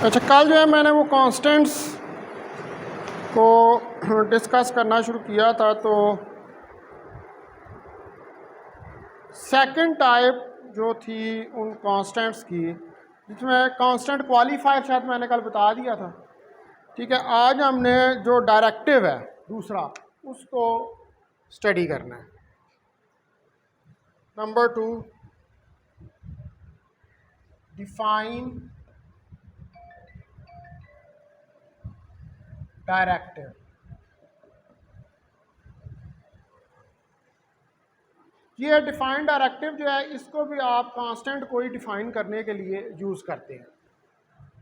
अच्छा, कल जो है मैंने वो कांस्टेंट्स को डिस्कस करना शुरू किया था। तो सेकंड टाइप जो थी उन कांस्टेंट्स की, जिसमें कांस्टेंट क्वालिफायर शायद मैंने कल बता दिया था। ठीक है, आज हमने जो डायरेक्टिव है दूसरा उसको स्टडी करना है। Number 2, define directive. ये डिफाइन डायरेक्टिव जो है इसको भी आप कांस्टेंट को ही डिफाइन करने के लिए यूज करते हैं।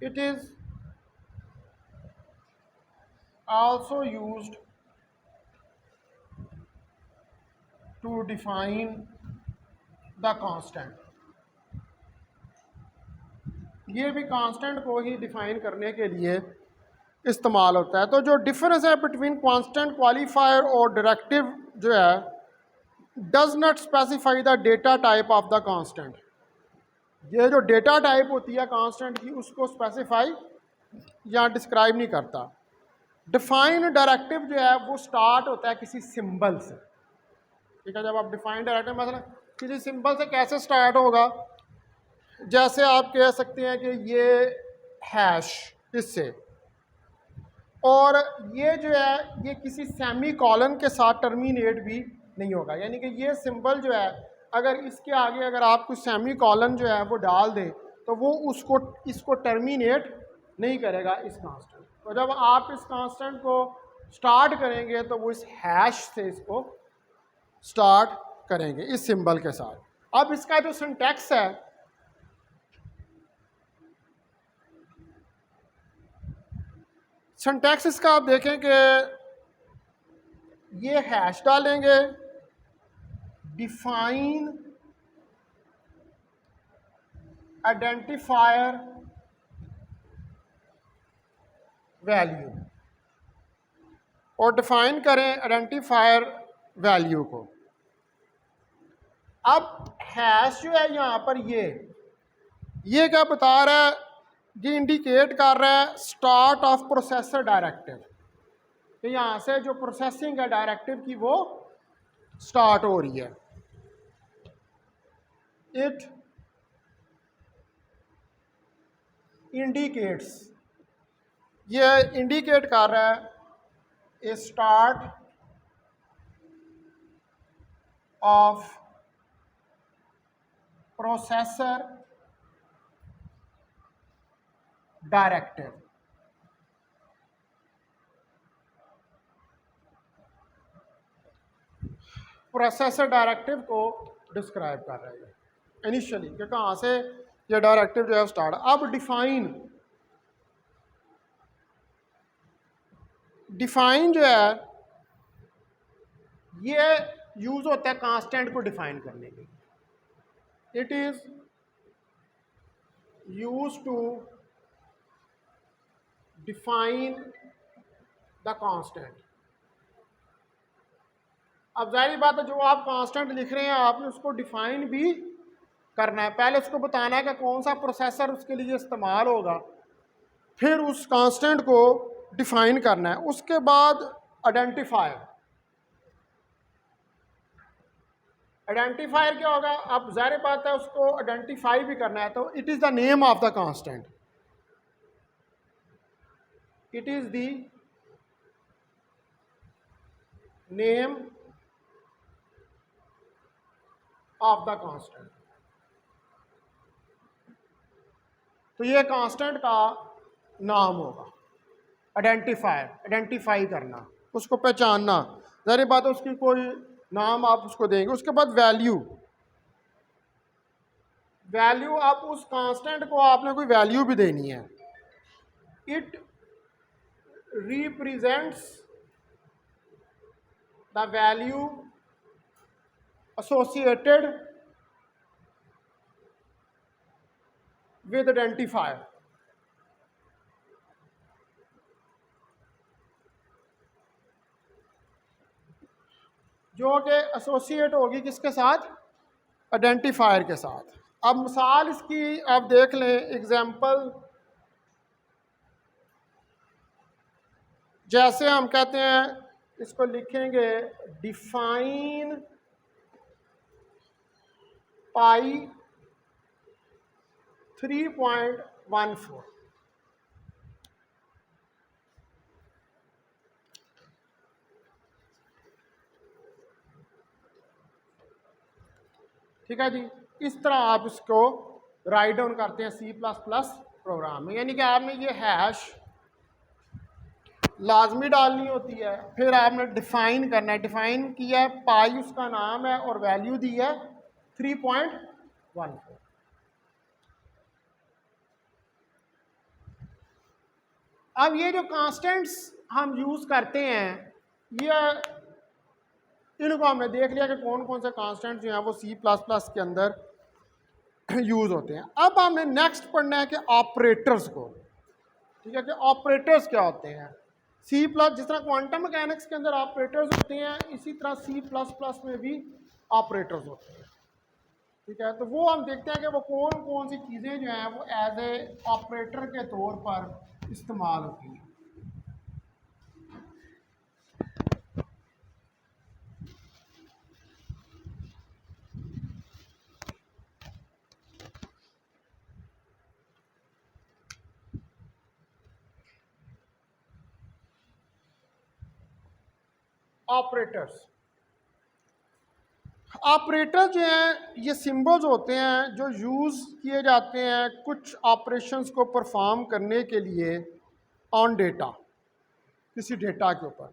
It is also used to define the constant. ये भी कांस्टेंट को ही डिफाइन करने के लिए इस्तेमाल होता है। तो जो डिफरेंस है बिटवीन कांस्टेंट क्वालिफायर और डायरेक्टिव जो है, does not specify the data type of the constant. ये जो डेटा टाइप होती है कांस्टेंट की उसको स्पेसिफाई या डिस्क्राइब नहीं करता। डिफाइन डायरेक्टिव जो है वो स्टार्ट होता है किसी सिंबल से। ठीक है, जब आप डिफाइन डायरेक्टिव मतलब किसी सिंबल से कैसे स्टार्ट होगा, जैसे आप कह सकते हैं कि ये हैश इससे, और ये जो है ये किसी सेमी कॉलन के साथ टर्मिनेट भी नहीं होगा। यानी कि ये सिंबल जो है अगर इसके आगे अगर आप कुछ सेमी कॉलन जो है वो डाल दें तो वो इसको टर्मिनेट नहीं करेगा इस कांस्टेंट। तो जब आप इस कांस्टेंट को स्टार्ट करेंगे तो वो इस हैश से इसको स्टार्ट करेंगे इस सिंबल के साथ। अब इसका जो सिंटैक्स है, सिंटैक्स इसका आप देखें कि ये हैश डालेंगे, डिफाइन आइडेंटिफायर वैल्यू, और डिफाइन करें आइडेंटिफायर वैल्यू को। अब हैश जो है यहाँ पर ये क्या बता रहा है, ये इंडिकेट कर रहा है स्टार्ट ऑफ प्रोसेसर डायरेक्टिव। तो यहाँ से जो प्रोसेसिंग है डायरेक्टिव की वो स्टार्ट हो रही है। इट इंडिकेट्स, ये इंडिकेट कर रहा है a start of processor directive. Processor directive को डिस्क्राइब कर रहा है इनिशियली कि कहाँ से ये डायरेक्टिव जो है स्टार्ट। अब डिफाइन जो है ये यूज होता है कांस्टेंट को डिफाइन करने के लिए। It is use to define the constant. अब जाहिर बात है जो आप कांस्टेंट लिख रहे हैं आपने उसको डिफाइन भी करना है। पहले उसको बताना है कि कौन सा प्रोसेसर उसके लिए इस्तेमाल होगा, फिर उस कांस्टेंट को डिफाइन करना है। उसके बाद आइडेंटिफायर क्या होगा, अब जाहिर बात है उसको आइडेंटिफाई भी करना है। तो it is the name of the constant, it is the name of the constant. तो ये कांस्टेंट का नाम होगा। आइडेंटिफाई करना, उसको पहचानना, जाहिर बात है उसकी कोई नाम आप उसको देंगे। उसके बाद वैल्यू आप उस कांस्टेंट को आपने कोई वैल्यू भी देनी है। It represents the value associated with identifier. जो कि एसोसिएट होगी किसके साथ, आइडेंटिफायर के साथ। अब मिसाल इसकी आप देख लें, एग्जाम्पल जैसे हम कहते हैं, इसको लिखेंगे डिफाइन पाई 3.14। ठीक है जी। इस तरह आप इसको राइट डाउन करते हैं सी प्लस प्लस प्रोग्राम में, यानी कि आपने ये हैश लाजमी डालनी होती है, फिर आपने डिफाइन करना है, डिफाइन किया है, पाई उसका नाम है और वैल्यू दी है 3.14। अब ये जो कांस्टेंट्स हम यूज़ करते हैं, ये इनको हमने देख लिया कि कौन कौन से कांस्टेंट्स जो हैं वो सी प्लस प्लस के अंदर यूज़ होते हैं। अब हमने नेक्स्ट पढ़ना है कि ऑपरेटर्स को। ठीक है, कि ऑपरेटर्स क्या होते हैं। सी प्लस, जिस तरह क्वांटम मैकेनिक्स के अंदर ऑपरेटर्स होते हैं, इसी तरह सी प्लस प्लस में भी ऑपरेटर्स होते हैं। ठीक है, तो वो हम देखते हैं कि वो कौन कौन सी चीज़ें जो हैं वो एज ए ऑपरेटर के तौर पर इस्तेमाल होती हैं। ऑपरेटर्स, ऑपरेटर जो हैं ये सिंबल्स होते हैं जो यूज़ किए जाते हैं कुछ ऑपरेशंस को परफॉर्म करने के लिए ऑन डेटा, किसी डेटा के ऊपर।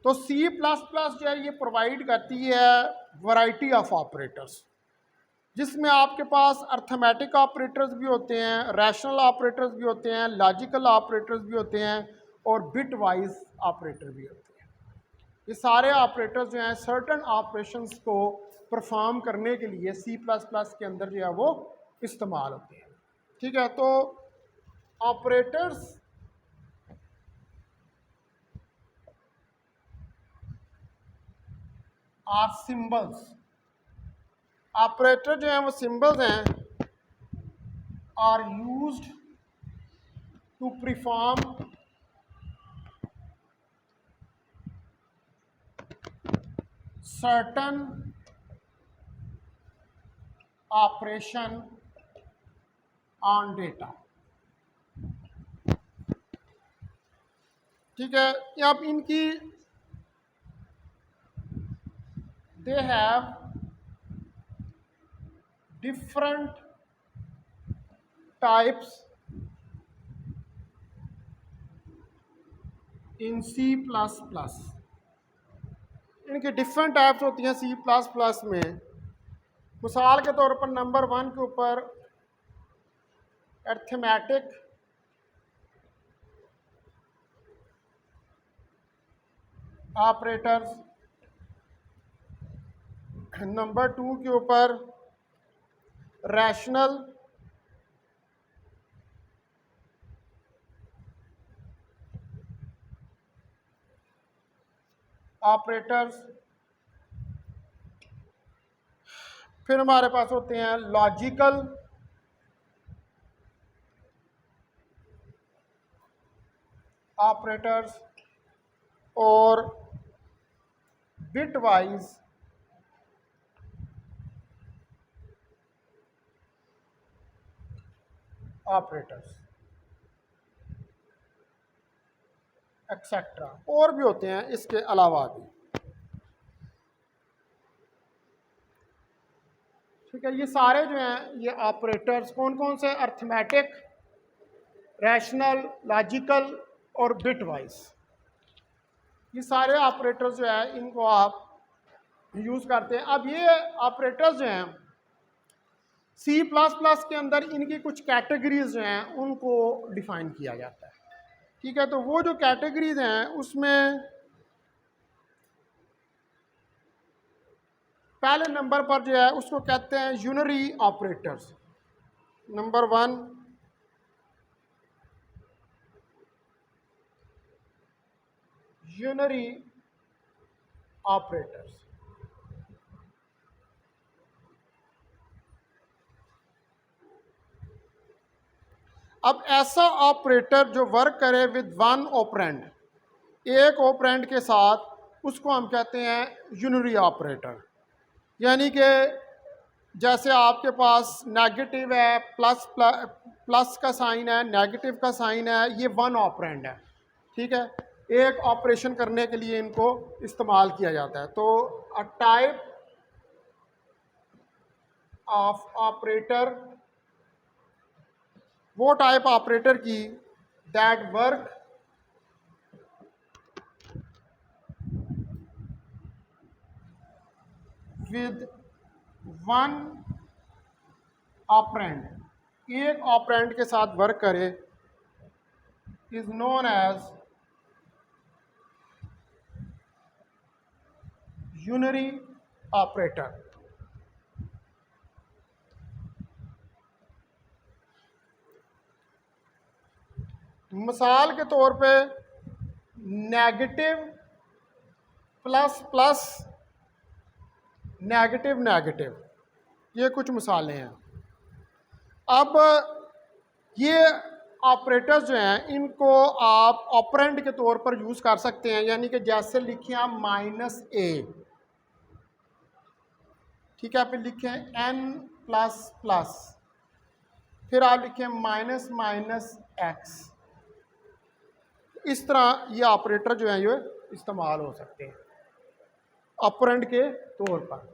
तो सी प्लस प्लस जो है ये प्रोवाइड करती है वैरायटी ऑफ ऑपरेटर्स, जिसमें आपके पास अर्थमेटिक ऑपरेटर्स भी होते हैं, रैशनल ऑपरेटर्स भी होते हैं, लॉजिकल ऑपरेटर्स भी होते हैं और बिट वाइज ऑपरेटर भी होते हैं। ये सारे ऑपरेटर्स जो हैं सर्टन ऑपरेशंस को परफॉर्म करने के लिए सी प्लस प्लस के अंदर जो है वो इस्तेमाल होते हैं। ठीक है, तो ऑपरेटर्स आर सिंबल्स, ऑपरेटर जो हैं वो सिंबल्स हैं, are used to perform certain operation on data. ठीक है, अब इनकी they have different types in C plus plus. इनकी डिफरेंट टाइप्स होती हैं सी प्लस प्लस में। मिसाल के तौर पर नंबर 1 के ऊपर अर्थमेटिक ऑपरेटर्स, नंबर 2 के ऊपर रैशनल ऑपरेटर्स, फिर हमारे पास होते हैं लॉजिकल ऑपरेटर्स और बिट वाइज ऑपरेटर्स एक्सेट्रा, और भी होते हैं इसके अलावा भी। ठीक है, ये सारे जो हैं ये ऑपरेटर्स कौन कौन से, अर्थमेटिक, रैशनल, लॉजिकल और बिट वाइज, ये सारे ऑपरेटर्स जो है इनको आप यूज़ करते हैं। अब ये ऑपरेटर्स जो हैं सी प्लस प्लस के अंदर इनकी कुछ कैटेगरीज जो हैं उनको डिफाइन किया जाता है। ठीक है, तो वो जो कैटेगरीज हैं उसमें पहले नंबर पर जो है उसको कहते हैं unary operators. Number 1 unary operators. अब ऐसा ऑपरेटर जो वर्क करे विद वन ऑपरेंड, एक ऑपरेंड के साथ, उसको हम कहते हैं यूनरी ऑपरेटर। यानी कि जैसे आपके पास नेगेटिव है, प्लस का साइन है, नेगेटिव का साइन है, ये वन ऑपरेंड है, ठीक है। एक ऑपरेशन करने के लिए इनको इस्तेमाल किया जाता है। तो अ टाइप ऑफ ऑपरेटर, वो टाइप ऑपरेटर की that work with one operand, एक ऑपरेंड के साथ वर्क करे, is known as unary operator. मिसाल के तौर पे negative plus plus, negative negative, ये कुछ मिसालें हैं। अब ये ऑपरेटर्स जो हैं इनको आप ऑपरेंड के तौर पर यूज़ कर सकते हैं। यानी कि जैसे लिखें आप -a, ठीक है, फिर लिखें n++, फिर आप लिखें -x। इस तरह ये ऑपरेटर जो हैं ये इस्तेमाल हो सकते हैं ऑपरेंड के तौर पर।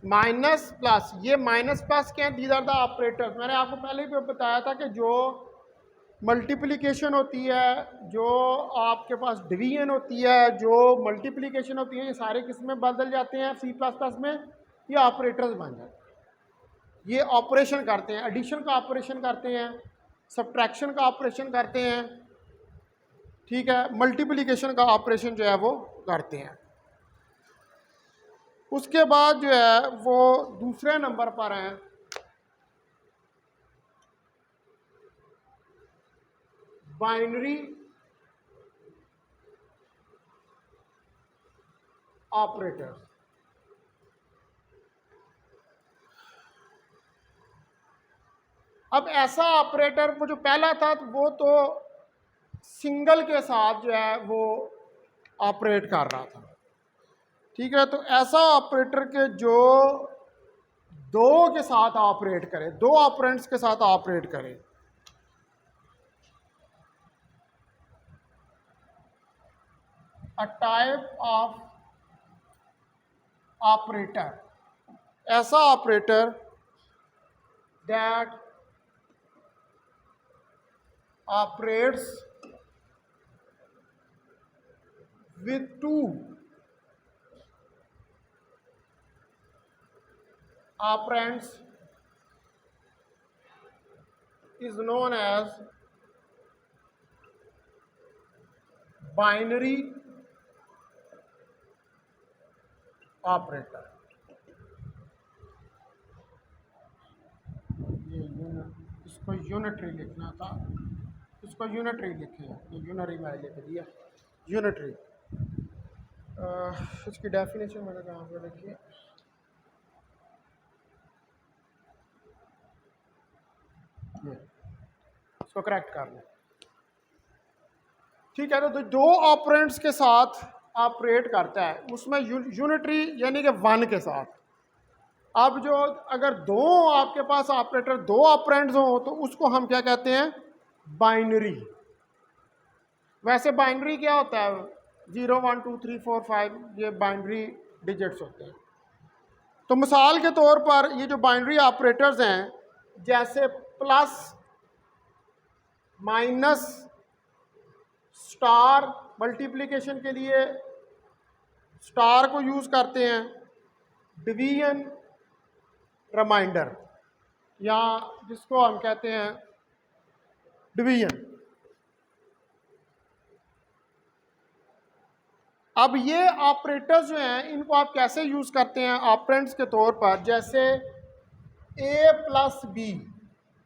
माइनस प्लस, ये माइनस प्लस क्या है, दीज आर द ऑपरेटर्स। मैंने आपको पहले भी बताया था कि जो मल्टीप्लिकेशन होती है, जो आपके पास डिवीजन होती है, जो मल्टीप्लिकेशन होती है, ये सारे किस में बदल जाते हैं, C++ में ये ऑपरेटर्स बन जाते हैं। ये ऑपरेशन करते हैं, एडिशन का ऑपरेशन करते हैं, सब्ट्रैक्शन का ऑपरेशन करते हैं, ठीक है, मल्टीप्लिकेशन का ऑपरेशन जो है वो करते हैं। उसके बाद जो है वो दूसरे नंबर पर हैं बाइनरी ऑपरेटर्स। अब ऐसा ऑपरेटर, वो जो पहला था वो तो सिंगल के साथ जो है वो ऑपरेट कर रहा था, ठीक है। तो ऐसा ऑपरेटर के जो दो के साथ ऑपरेट करे, दो ऑपरेंड्स के साथ ऑपरेट करे, अ टाइप ऑफ ऑपरेटर, ऐसा operator that operates with two operands is known as binary operator। ये इसको यूनिटरी लिखना था, इसको यूनिटरी लिखे, ये यूनरी मैंने लिख दिया, यूनिटरी। इसकी डेफिनेशन मैंने कहाँ पर लिखी है, इसको करेक्ट कर लें, ठीक है। तो दो ऑपरेंड्स के साथ ऑपरेट करता है, उसमें यूनिटरी यानी कि वन के साथ। अब जो अगर दो आपके पास ऑपरेटर, दो ऑपरेंड्स हो, तो उसको हम क्या कहते हैं, बाइनरी। वैसे बाइनरी क्या होता है, 0 1 2 3 4 5, ये बाइनरी डिजिट्स होते हैं। तो मिसाल के तौर पर ये जो बाइनरी ऑपरेटर्स हैं, जैसे प्लस, माइनस, स्टार, मल्टीप्लिकेशन के लिए स्टार को यूज़ करते हैं, डिवीजन, रिमाइंडर, या जिसको हम कहते हैं डिवीजन। अब ये ऑपरेटर्स जो हैं इनको आप कैसे यूज़ करते हैं ऑपरेंड्स के तौर पर, जैसे a+b,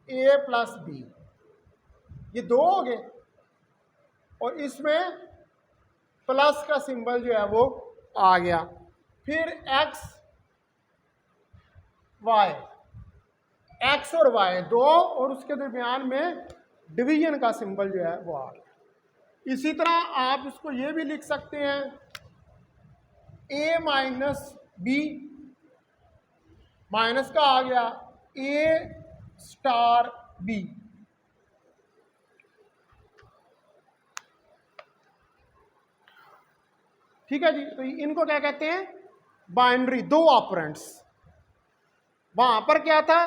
a+b, ये दो हो गए और इसमें प्लस का सिंबल जो है वो आ गया, फिर x y, x और y दो, और उसके दरमियान में डिवीजन का सिंबल जो है वो आ गया। इसी तरह आप इसको ये भी लिख सकते हैं a माइनस बी, माइनस का आ गया a स्टार बी। ठीक है जी, तो इनको क्या कहते हैं, बाइनरी, दो ऑपरेंट्स। वहां पर क्या था,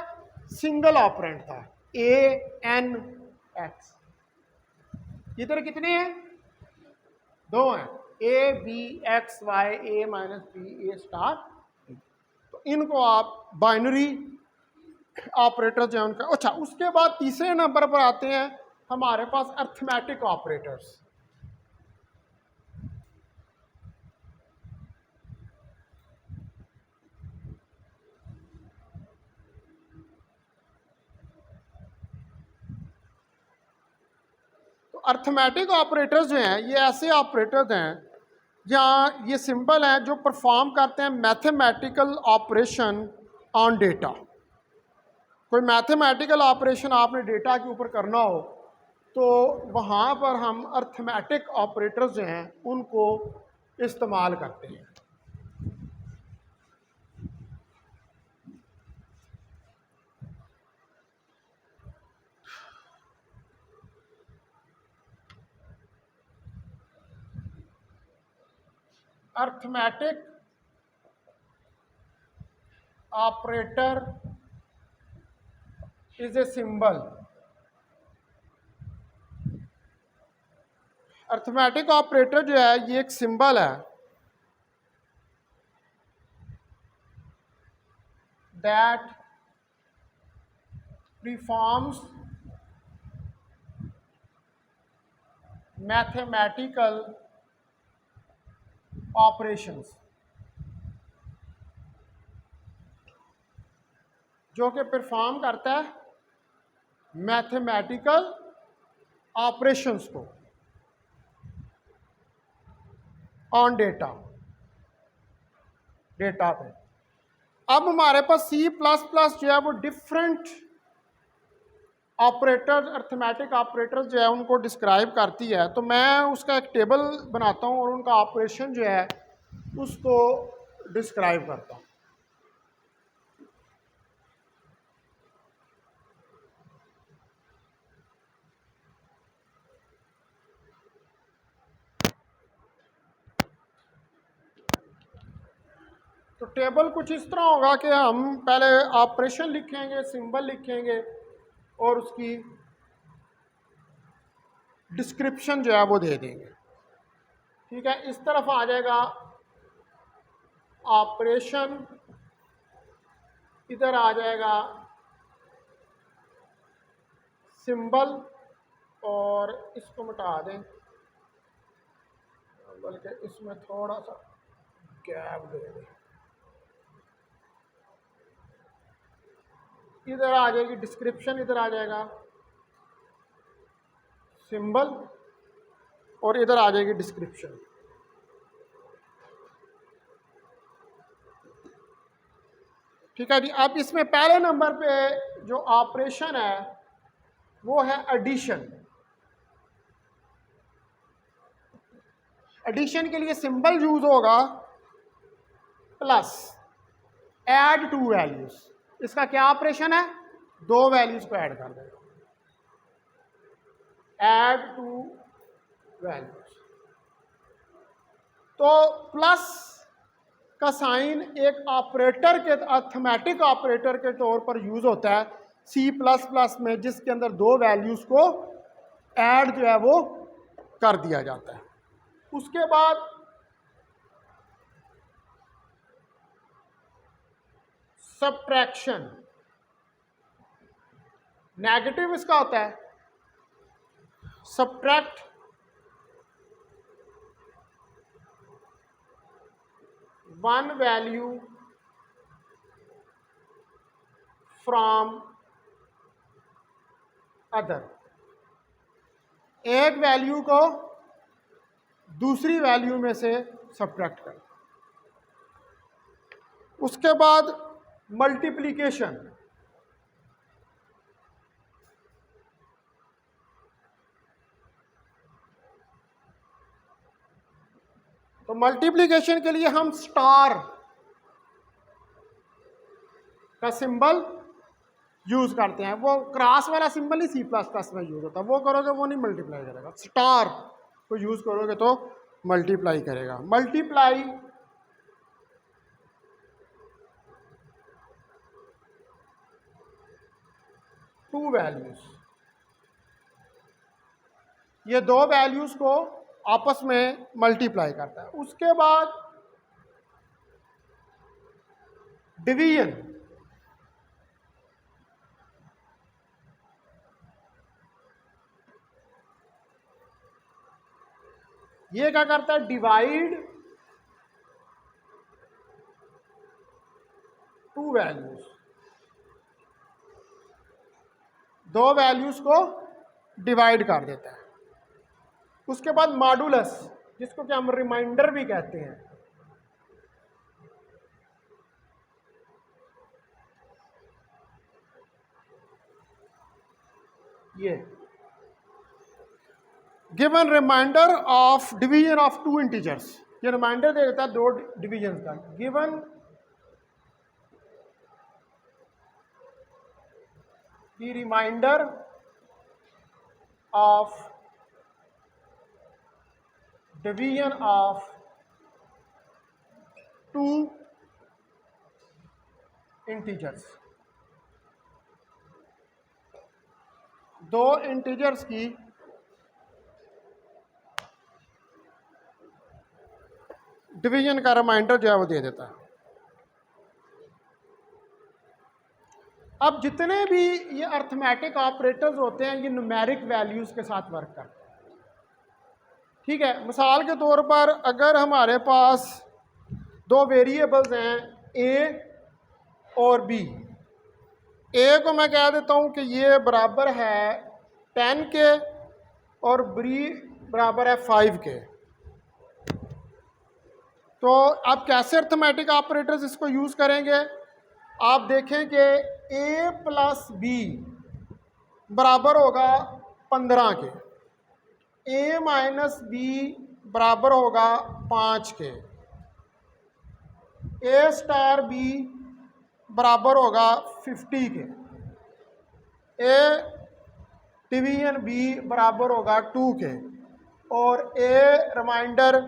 सिंगल ऑपरेंट था, ए एन एक्स। इधर कितने हैं, दो हैं, A B X Y, A minus B, A star. तो इनको आप बाइनरी ऑपरेटर जो है उनका। अच्छा, उसके बाद तीसरे नंबर पर आते हैं हमारे पास अर्थमेटिक ऑपरेटर्स। तो अर्थमेटिक ऑपरेटर्स जो हैं ये ऐसे ऑपरेटर्स हैं जहाँ ये सिंबल हैं जो परफॉर्म करते हैं मैथमेटिकल ऑपरेशन ऑन डेटा। कोई मैथमेटिकल ऑपरेशन आपने डेटा के ऊपर करना हो तो वहाँ पर हम अर्थमेटिक ऑपरेटर्स जो हैं उनको इस्तेमाल करते हैं। Arithmetic operator is a symbol. Arithmetic operator जो है ये एक सिंबल है दैट परफॉर्म्स मैथमेटिकल ऑपरेशंस, जो कि परफॉर्म करता है मैथमेटिकल ऑपरेशंस को ऑन डेटा, डेटा पे। अब हमारे पास C++ जो है वो डिफरेंट ऑपरेटर, अर्थमेटिक ऑपरेटर जो है उनको डिस्क्राइब करती है। तो मैं उसका एक टेबल बनाता हूँ और उनका ऑपरेशन जो है उसको डिस्क्राइब करता हूँ। तो टेबल कुछ इस तरह होगा कि हम पहले ऑपरेशन लिखेंगे, सिंबल लिखेंगे और उसकी डिस्क्रिप्शन जो है वो दे देंगे। ठीक है, इस तरफ आ जाएगा ऑपरेशन, इधर आ जाएगा सिंबल, और इसको मिटा दें, बल्कि इसमें थोड़ा सा गैप दे दें। इधर आ जाएगी डिस्क्रिप्शन, इधर आ जाएगा सिंबल और इधर आ जाएगी डिस्क्रिप्शन। ठीक है जी, अब इसमें पहले नंबर पे जो ऑपरेशन है वो है एडिशन। एडिशन के लिए सिंबल यूज होगा प्लस, ऐड टू वैल्यूज। इसका क्या ऑपरेशन है, दो वैल्यूज को ऐड कर देगा, ऐड टू वैल्यूज। तो प्लस का साइन एक ऑपरेटर के, अर्थमेटिक ऑपरेटर के तौर पर यूज होता है C++ में, जिसके अंदर दो वैल्यूज को ऐड जो है वो कर दिया जाता है। उसके बाद सब्ट्रैक्शन, नेगेटिव इसका होता है, subtract one value from other. एक वैल्यू को दूसरी वैल्यू में से सब्ट्रैक्ट कर। उसके बाद मल्टीप्लिकेशन, मल्टीप्लिकेशन के लिए हम स्टार का सिंबल यूज करते हैं। वो क्रॉस वाला सिंबल ही C++ में यूज होता है, वो करोगे वो नहीं मल्टीप्लाई करेगा। स्टार को यूज करोगे तो मल्टीप्लाई करेगा। मल्टीप्लाई टू वैल्यूज, ये दो वैल्यूज को आपस में मल्टीप्लाई करता है। उसके बाद डिवीजन, ये क्या करता है, डिवाइड टू वैल्यूज, दो वैल्यूज को डिवाइड कर देता है। उसके बाद मॉडुलस, जिसको कि हम रिमाइंडर भी कहते हैं, ये given reminder of division of two integers, ये रिमाइंडर दे देता है दो डिवीजन का। Given the reminder of division of two integers, दो इंटीजर्स की डिवीजन का रिमाइंडर जो है वो दे देता है। अब जितने भी ये अर्थमेटिक ऑपरेटर्स होते हैं ये न्यूमेरिक वैल्यूज के साथ वर्क करते हैं, ठीक है। मिसाल के तौर पर अगर हमारे पास दो वेरिएबल्स हैं ए और बी, ए को मैं कह देता हूं कि ये बराबर है 10 के और बी बराबर है 5 के, तो आप कैसे अर्थमेटिक ऑपरेटर्स इसको यूज करेंगे? आप देखें कि a प्लस बी बराबर होगा 15 के, a माइनस बी बराबर होगा 5 के, a स्टार बी बराबर होगा 50 के, a डिवीजन बी बराबर होगा 2 के, और a रिमाइंडर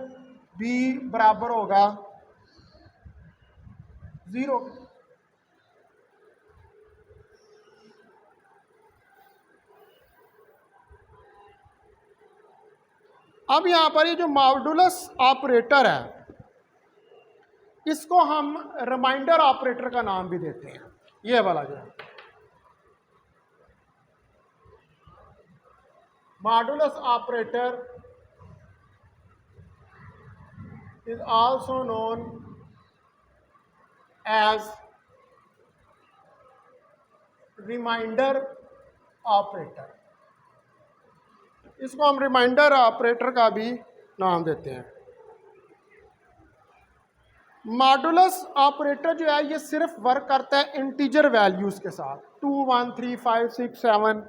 बी बराबर होगा 0। अब यहां पर ये जो मॉडुलस ऑपरेटर है इसको हम रिमाइंडर ऑपरेटर का नाम भी देते हैं। ये वाला जो है modulus operator is also known as reminder operator, इसको हम रिमाइंडर ऑपरेटर का भी नाम देते हैं। मॉडुलस ऑपरेटर जो है ये सिर्फ वर्क करता है इंटीजर वैल्यूज के साथ, 2 1 3 5 6 7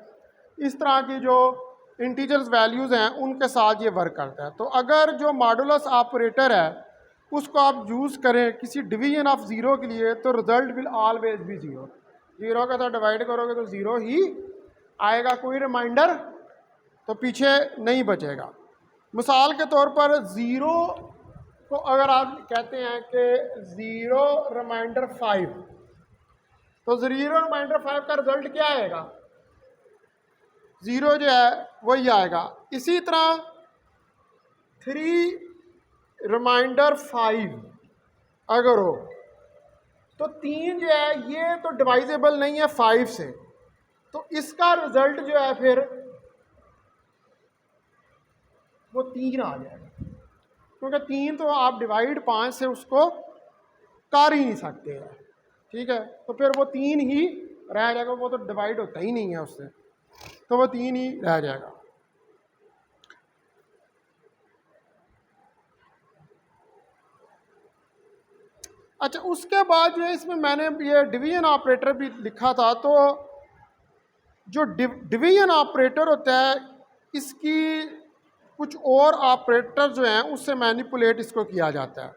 इस तरह की जो इंटीजर्स वैल्यूज़ हैं उनके साथ ये वर्क करता है। तो अगर जो मॉडुलस ऑपरेटर है उसको आप यूज़ करें किसी डिवीजन ऑफ ज़ीरो के लिए तो result will always be zero. Zero का तो डिवाइड करोगे तो ज़ीरो ही आएगा, कोई रिमाइंडर तो पीछे नहीं बचेगा। मिसाल के तौर पर ज़ीरो को अगर आप कहते हैं कि ज़ीरो रिमाइंडर 5, तो ज़ीरो रिमाइंडर 5 का रिजल्ट क्या आएगा? ज़ीरो जो है वही आएगा। इसी तरह 3 रिमाइंडर 5 अगर हो तो 3 जो है ये तो डिवाइजेबल नहीं है 5 से, तो इसका रिजल्ट जो है फिर वो 3 आ जाएगा, क्योंकि 3 तो आप डिवाइड 5 से उसको कर ही नहीं सकते हैं, ठीक है। तो फिर वो 3 ही रह जाएगा, वो तो डिवाइड होता ही नहीं है उससे, तो वो 3 ही रह जाएगा। अच्छा, उसके बाद जो है इसमें मैंने ये डिवीजन ऑपरेटर भी लिखा था, तो जो डिवीजन ऑपरेटर होता है इसकी कुछ और ऑपरेटर जो हैं उससे मैनिपुलेट इसको किया जाता है।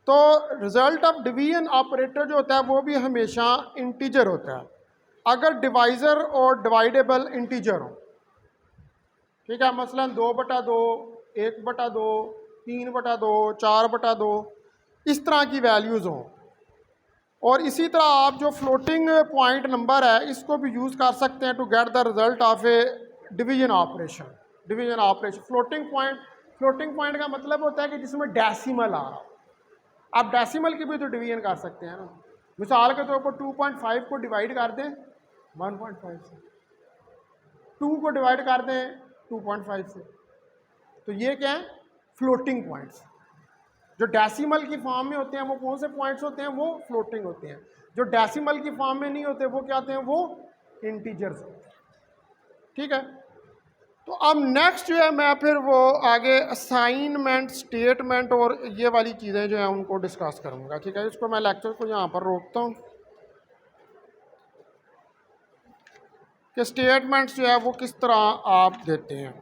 तो रिज़ल्ट ऑफ डिवीजन ऑपरेटर जो होता है वो भी हमेशा इंटीजर होता है अगर डिवाइज़र और डिवाइडेबल इंटीजर हो। ठीक है, मसलन 2/2, 1/2, 3/2, 4/2 इस तरह की वैल्यूज़ हों। और इसी तरह आप जो फ्लोटिंग पॉइंट नंबर है इसको भी यूज़ कर सकते हैं to get the result of a division operation. Division operation floating point का मतलब होता है कि जिसमें डेसिमल आ रहा। आप डेसिमल की भी तो डिवीजन कर सकते हैं ना। मिसाल के तौर पर 2.5 को डिवाइड कर दें 1.5 से, 2 को डिवाइड कर दें 2.5 से, तो ये क्या है, फ्लोटिंग पॉइंट्स। जो डेसिमल की फॉर्म में होते हैं वो कौन से पॉइंट्स होते हैं, वो फ्लोटिंग होते हैं। जो डेसिमल की फॉर्म में नहीं होते वो क्या होते हैं, वो इंटीजर्स होते हैं। ठीक है, तो अब नेक्स्ट जो है मैं फिर वो आगे असाइनमेंट, स्टेटमेंट और ये वाली चीज़ें जो हैं उनको डिस्कस करूँगा। ठीक है, इसको मैं लेक्चर को यहाँ पर रोकता हूँ कि स्टेटमेंट्स जो है वो किस तरह आप देते हैं।